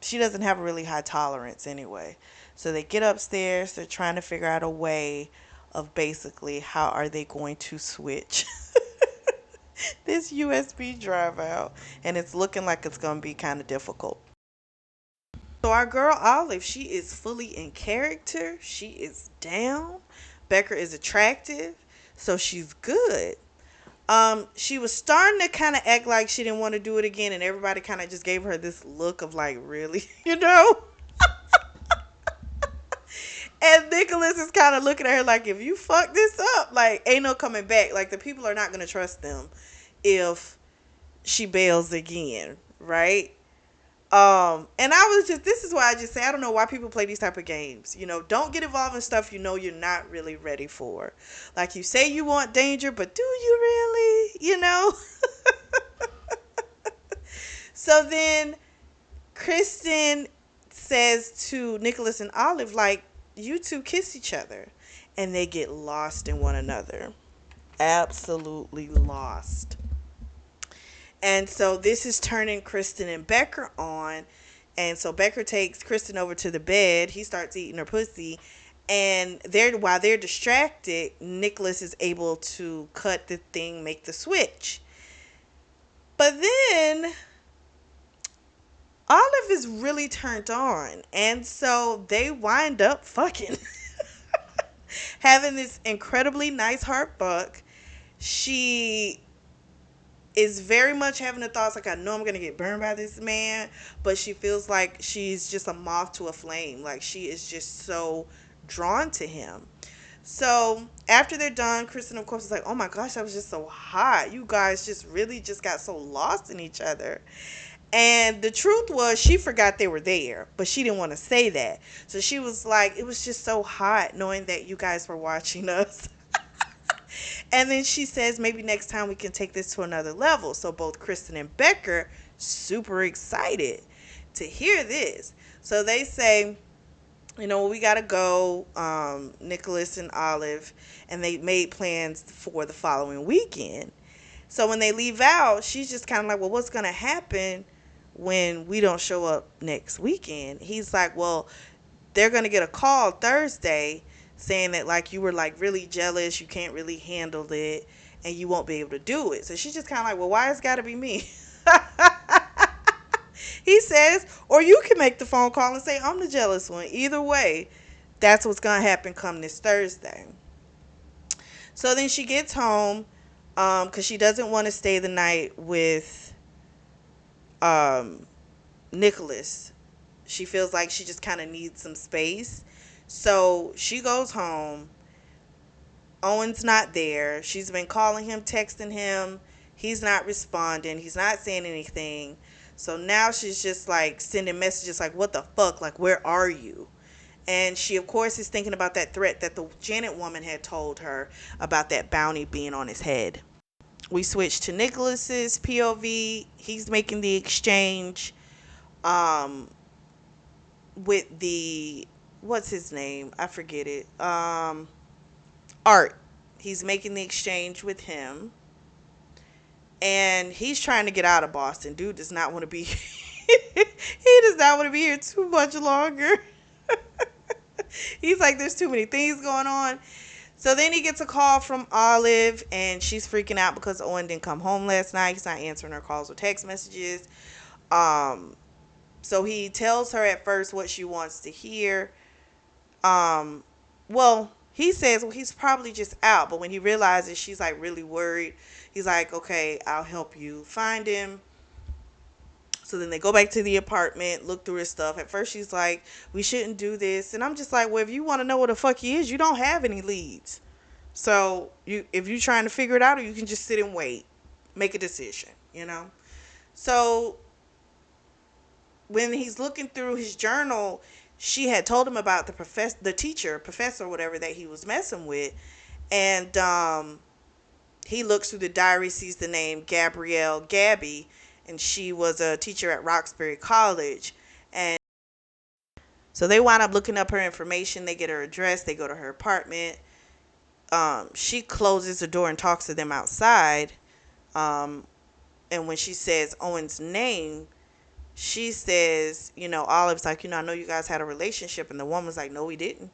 she doesn't have a really high tolerance anyway. So they get upstairs. They're trying to figure out a way of basically how are they going to switch this USB drive out. And it's looking like it's going to be kind of difficult. So our girl Olive, she is fully in character. She is down. Becker is attractive, so she's good. She was starting to kind of act like she didn't want to do it again, and everybody kind of just gave her this look of like, really, And Nicholas is kind of looking at her like, if you fuck this up, like, ain't no coming back. Like, the people are not gonna trust them if she bails again, right? And this is why I just say, I don't know why people play these type of games. Don't get involved in stuff you're not really ready for. Like, you say you want danger, but do you really? So then Kristen says to Nicholas and Olive, like, you two kiss each other. And they get lost in one another. Absolutely lost. And so this is turning Kristen and Becker on. And so Becker takes Kristen over to the bed. He starts eating her pussy. And while they're distracted, Nicholas is able to cut the thing, make the switch. But then Olive is really turned on. And so they wind up fucking. Having this incredibly nice heart buck. She is very much having the thoughts like, I know I'm going to get burned by this man, but she feels like she's just a moth to a flame. Like, she is just so drawn to him. So after they're done, Kristen, of course, is like, oh my gosh, that was just so hot. You guys just really just got so lost in each other. And the truth was, she forgot they were there, but she didn't want to say that. So she was like, it was just so hot knowing that you guys were watching us. And then she says, maybe next time we can take this to another level. So both Kristen and Becker, super excited to hear this. So they say, we got to go, Nicholas and Olive, and they made plans for the following weekend. So when they leave out, she's just kind of like, well, what's going to happen when we don't show up next weekend? He's like, well, they're going to get a call Thursday saying that like you were like really jealous, you can't really handle it, and you won't be able to do it. So she's just kind of like, well, why it's got to be me? He says, or you can make the phone call and say, I'm the jealous one. Either way, that's what's going to happen come this Thursday. So then she gets home because she doesn't want to stay the night with um, Nicholas. She feels like she just kind of needs some space. So she goes home. Owen's not there. She's been calling him, texting him. He's not responding. He's not saying anything. So now she's just like sending messages like, what the fuck? Like, where are you? And she, of course, is thinking about that threat that the Janet woman had told her about that bounty being on his head. We switch to Nicholas's POV. He's making the exchange um, with the, what's his name? I forget it. Art. He's making the exchange with him. And he's trying to get out of Boston. Dude does not want to be he does not want to be here too much longer. He's like, there's too many things going on. So then he gets a call from Olive, and she's freaking out because Owen didn't come home last night. He's not answering her calls or text messages. Um, so he tells her at first what she wants to hear. Um, well, he says, well, he's probably just out. But when he realizes she's like really worried, he's like, okay, I'll help you find him. So then they go back to the apartment, look through his stuff. At first she's like, we shouldn't do this. And I'm just like, well, if you want to know what the fuck he is, you don't have any leads. So if you're trying to figure it out, or you can just sit and wait, make a decision, you know? So when he's looking through his journal, she had told him about the professor, whatever, that he was messing with. And he looks through the diary, sees the name Gabrielle Gabby, and she was a teacher at Roxbury College. And so they wind up looking up her information. They get her address. They go to her apartment. She closes the door and talks to them outside. Um, and when she says Owen's name, she says, Olive's like, I know you guys had a relationship. And the woman's like, no, we didn't.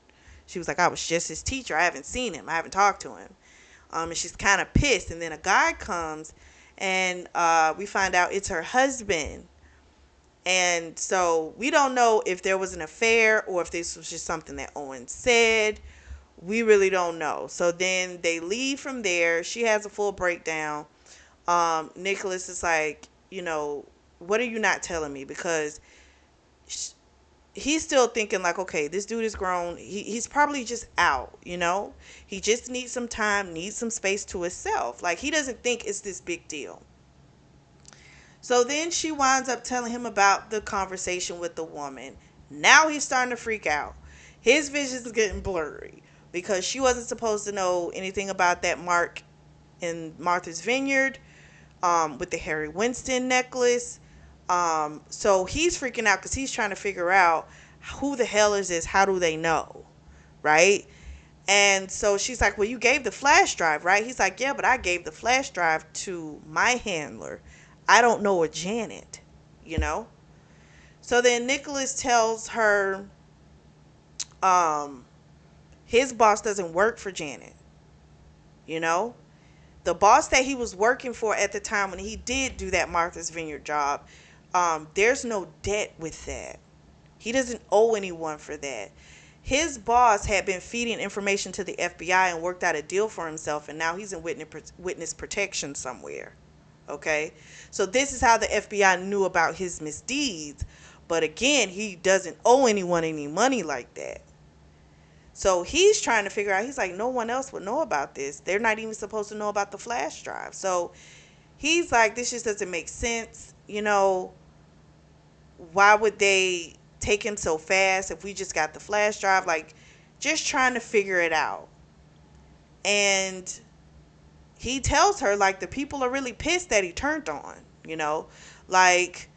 She was like, I was just his teacher. I haven't seen him. I haven't talked to him. And she's kind of pissed. And then a guy comes, and we find out it's her husband. And so we don't know if there was an affair or if this was just something that Owen said. We really don't know. So then they leave from there. She has a full breakdown. Nicholas is like, what are you not telling me? Because he's still thinking like, okay, this dude is grown. He's probably just out, He just needs some time, needs some space to himself. Like, he doesn't think it's this big deal. So then she winds up telling him about the conversation with the woman. Now he's starting to freak out. His vision is getting blurry because she wasn't supposed to know anything about that Mark in Martha's Vineyard with the Harry Winston necklace. So he's freaking out because he's trying to figure out who the hell is this? How do they know? Right? And so she's like, well, you gave the flash drive, right? He's like, yeah, but I gave the flash drive to my handler. I don't know a Janet, So then Nicholas tells her his boss doesn't work for Janet, The boss that he was working for at the time when he did do that Martha's Vineyard job, there's no debt with that. He doesn't owe anyone for that. His boss had been feeding information to the FBI and worked out a deal for himself, and now he's in witness protection somewhere. Okay? So this is how the FBI knew about his misdeeds. But again, he doesn't owe anyone any money like that. So he's trying to figure out, he's like, no one else would know about this. They're not even supposed to know about the flash drive. So he's like, this just doesn't make sense. Why would they take him so fast if we just got the flash drive? Like, just trying to figure it out. And he tells her, like, the people are really pissed that he turned on, like,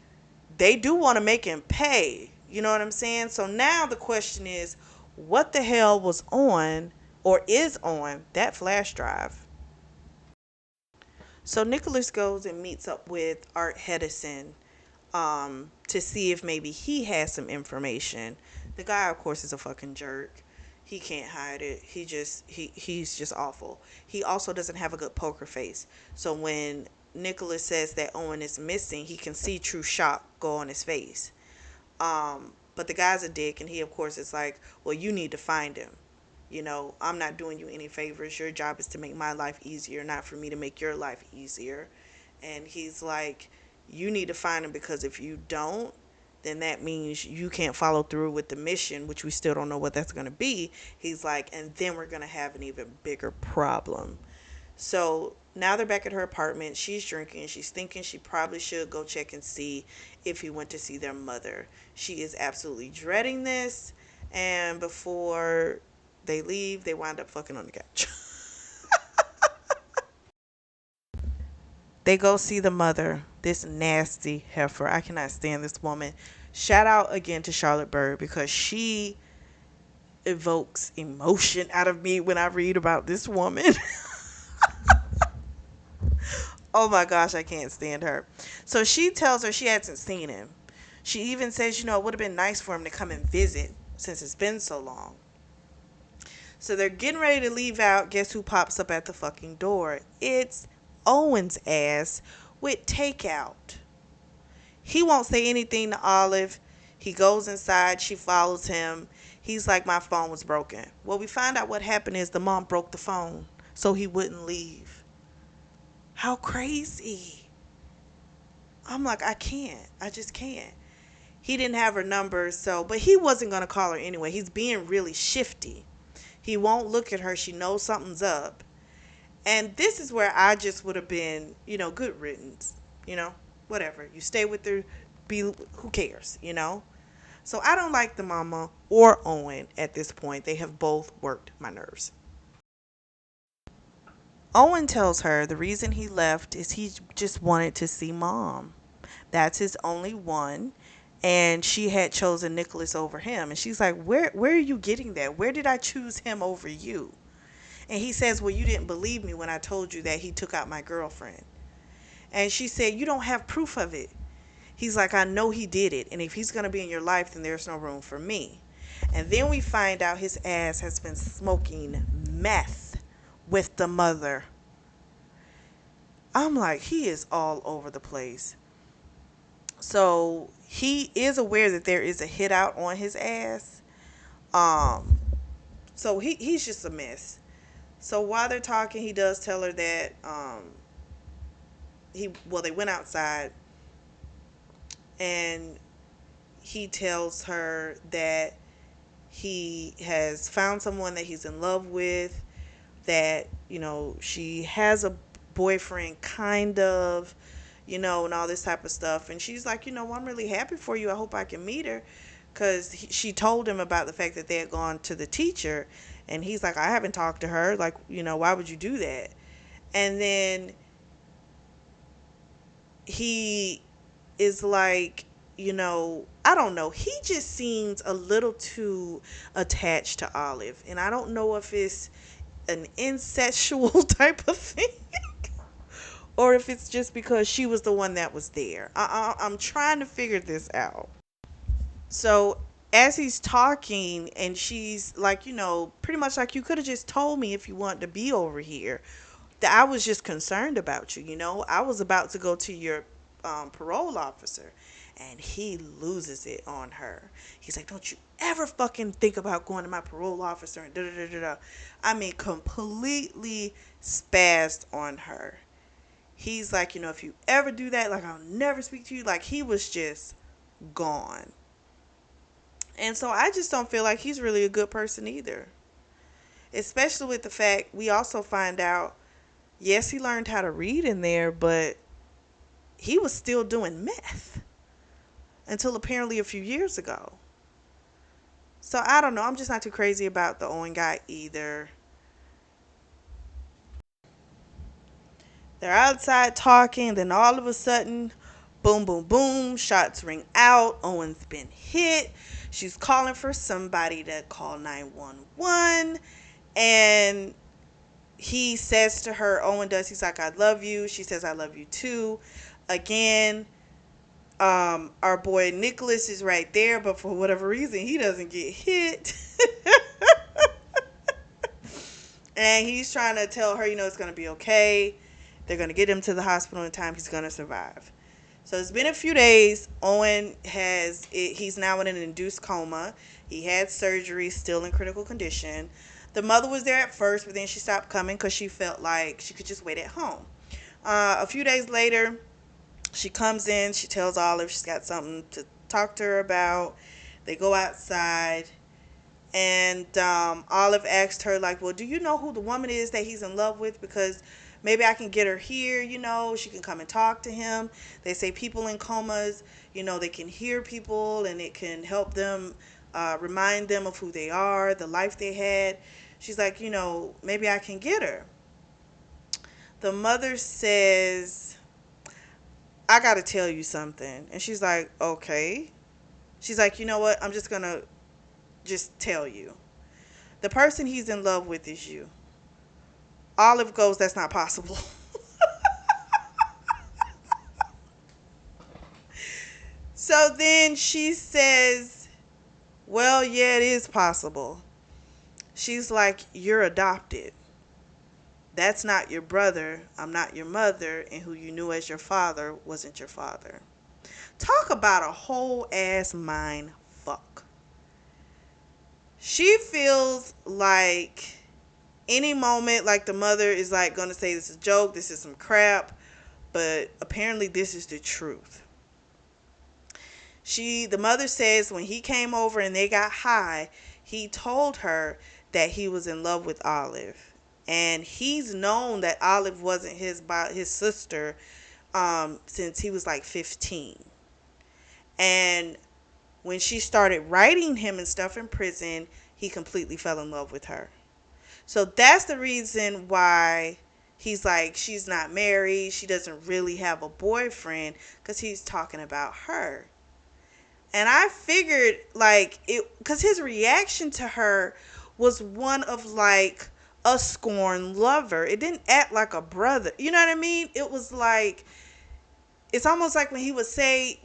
they do want to make him pay, you know what I'm saying? So now the question is, what the hell was on or is on that flash drive? So Nicholas goes and meets up with Art Hedison to see if maybe he has some information. The guy, of course, is a fucking jerk. He can't hide it. He's just awful. He also doesn't have a good poker face. So when Nicholas says that Owen is missing, he can see true shock go on his face. But the guy's a dick, and he, of course, is like, well, you need to find him. I'm not doing you any favors. Your job is to make my life easier, not for me to make your life easier. And he's like, you need to find him, because if you don't, then that means you can't follow through with the mission, which we still don't know what that's going to be. He's like, and then we're going to have an even bigger problem. So now they're back at her apartment. She's drinking. She's thinking she probably should go check and see if he went to see their mother. She is absolutely dreading this. And before they leave, they wind up fucking on the couch. They go see the mother, this nasty heifer. I cannot stand this woman. Shout out again to Charlotte Byrd, because she evokes emotion out of me when I read about this woman. Oh my gosh, I can't stand her. So she tells her she hasn't seen him. She even says, it would have been nice for him to come and visit since it's been so long. So they're getting ready to leave out. Guess who pops up at the fucking door? It's Owen's ass with takeout. He won't say anything to Olive. He goes inside. She follows him. He's like, my phone was broken. Well, we find out what happened is the mom broke the phone so he wouldn't leave. How crazy. I'm like, I can't. I just can't. He didn't have her number, but he wasn't going to call her anyway. He's being really shifty. He won't look at her. She knows something's up. And this is where I just would have been, good riddance, whatever. You stay with her, who cares. So I don't like the mama or Owen at this point. They have both worked my nerves. Owen tells her the reason he left is he just wanted to see mom. That's his only one. And she had chosen Nicholas over him. And she's like, where are you getting that? Where did I choose him over you? And he says, well, you didn't believe me when I told you that he took out my girlfriend. And she said, you don't have proof of it. He's like, I know he did it. And if he's going to be in your life, then there's no room for me. And then we find out his ass has been smoking meth with the mother. I'm like, he is all over the place. So he is aware that there is a hit out on his ass. So he's just a mess. So while they're talking, he does tell her that they went outside, and he tells her that he has found someone that he's in love with, that she has a boyfriend kind of, and all this type of stuff. And she's like, I'm really happy for you. I hope I can meet her, because she told him about the fact that they had gone to the teacher, and he's like, I haven't talked to her. Like, why would you do that? And then he is like, I don't know. He just seems a little too attached to Olive. And I don't know if it's an incestual type of thing or if it's just because she was the one that was there. I'm trying to figure this out. So as he's talking, and she's like, pretty much like, you could have just told me if you wanted to be over here. That I was just concerned about you. I was about to go to your parole officer. And he loses it on her. He's like, don't you ever fucking think about going to my parole officer and da da da da da. I mean, completely spazzed on her. He's like, if you ever do that, like, I'll never speak to you. Like, he was just gone. And so I just don't feel like he's really a good person either. Especially with the fact we also find out, yes, he learned how to read in there, but he was still doing meth until apparently a few years ago. So I don't know. I'm just not too crazy about the Owen guy either. They're outside talking, then all of a sudden, boom, boom, boom, shots ring out. Owen's been hit. She's calling for somebody to call 911. And he says to her, Owen does, he's like, I love you. She says, I love you too. Again, Our boy Nicholas is right there, but for whatever reason, he doesn't get hit. And he's trying to tell her, it's going to be okay. They're going to get him to the hospital in time. He's going to survive. So it's been a few days. He's now in an induced coma. He had surgery, still in critical condition. The mother was there at first, but then she stopped coming because she felt like she could just wait at home. A few days later, she comes in. She tells Olive she's got something to talk to her about. They go outside. And Olive asked her, like, well, do you know who the woman is that he's in love with? Because maybe I can get her here, she can come and talk to him. They say people in comas, they can hear people and it can help them, remind them of who they are, the life they had. She's like, maybe I can get her. The mother says, I got to tell you something. And she's like, okay. She's like, you know what? I'm just going to just tell you. The person he's in love with is you. Olive goes, that's not possible. So then she says, well, yeah, it is possible. She's like, you're adopted. That's not your brother. I'm not your mother. And who you knew as your father wasn't your father. Talk about a whole ass mind fuck. She feels like any moment, like the mother is like going to say this is a joke, this is some crap, but apparently this is the truth. The mother says when he came over and they got high, he told her that he was in love with Olive, and he's known that Olive wasn't his sister since he was like 15. And when she started writing him and stuff in prison, he completely fell in love with her. So that's the reason why he's like, she's not married. She doesn't really have a boyfriend, because he's talking about her. And I figured like because his reaction to her was one of like a scorned lover. It didn't act like a brother. You know what I mean? It was like, it's almost like when he would say,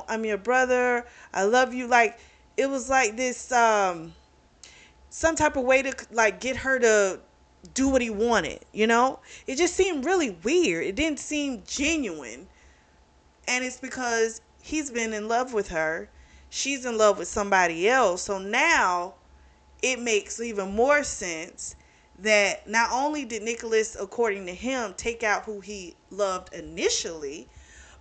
I'm your brother, I love you. Like, it was like this, some type of way to like get her to do what he wanted. It just seemed really weird. It didn't seem genuine. And it's because he's been in love with her. She's in love with somebody else. So now it makes even more sense that not only did Nicholas, according to him, take out who he loved initially,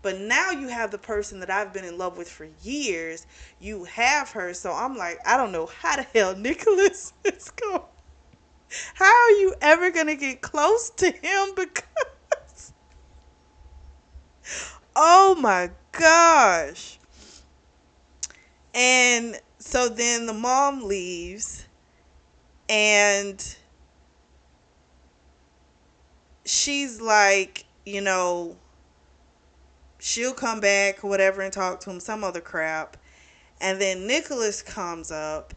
but now you have the person that I've been in love with for years. You have her. So I'm like, I don't know how the hell Nicholas is going. How are you ever going to get close to him? Because, oh my gosh. And so then the mom leaves, and she's like, she'll come back or whatever and talk to him, some other crap. And then Nicholas comes up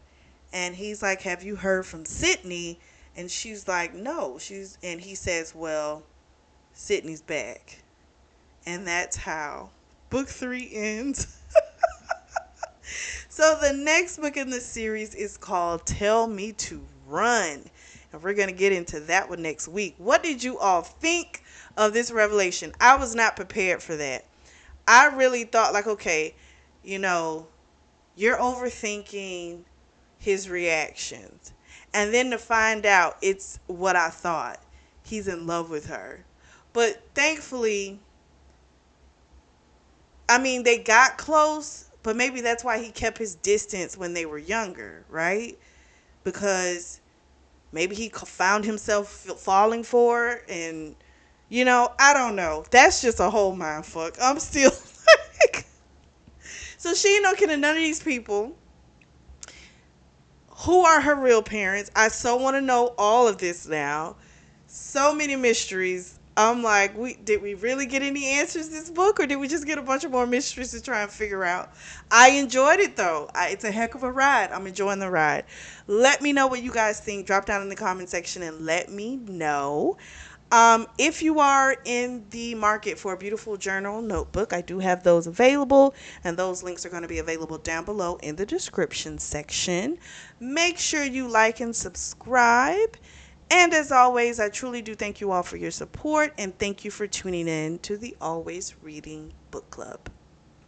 and he's like, have you heard from Sydney? And she's like, no. And he says, well, Sydney's back. And that's how book 3 ends. So the next book in the series is called Tell Me to Run. And we're going to get into that one next week. What did you all think of this revelation? I was not prepared for that. I really thought like, okay, you're overthinking his reactions. And then to find out it's what I thought. He's in love with her. But thankfully, I mean, they got close, but maybe that's why he kept his distance when they were younger, right? Because maybe he found himself falling for her, and, I don't know. That's just a whole mind fuck. I'm still like... So she ain't no kidding none of these people. Who are her real parents? I so want to know all of this now. So many mysteries. I'm like, did we really get any answers this book, or did we just get a bunch of more mysteries to try and figure out? I enjoyed it though. It's a heck of a ride. I'm enjoying the ride. Let me know what you guys think. Drop down in the comment section and let me know. If you are in the market for a beautiful journal notebook, I do have those available, and those links are going to be available down below in the description section. Make sure you like and subscribe. And as always, I truly do thank you all for your support, and thank you for tuning in to the Always Reading Book Club.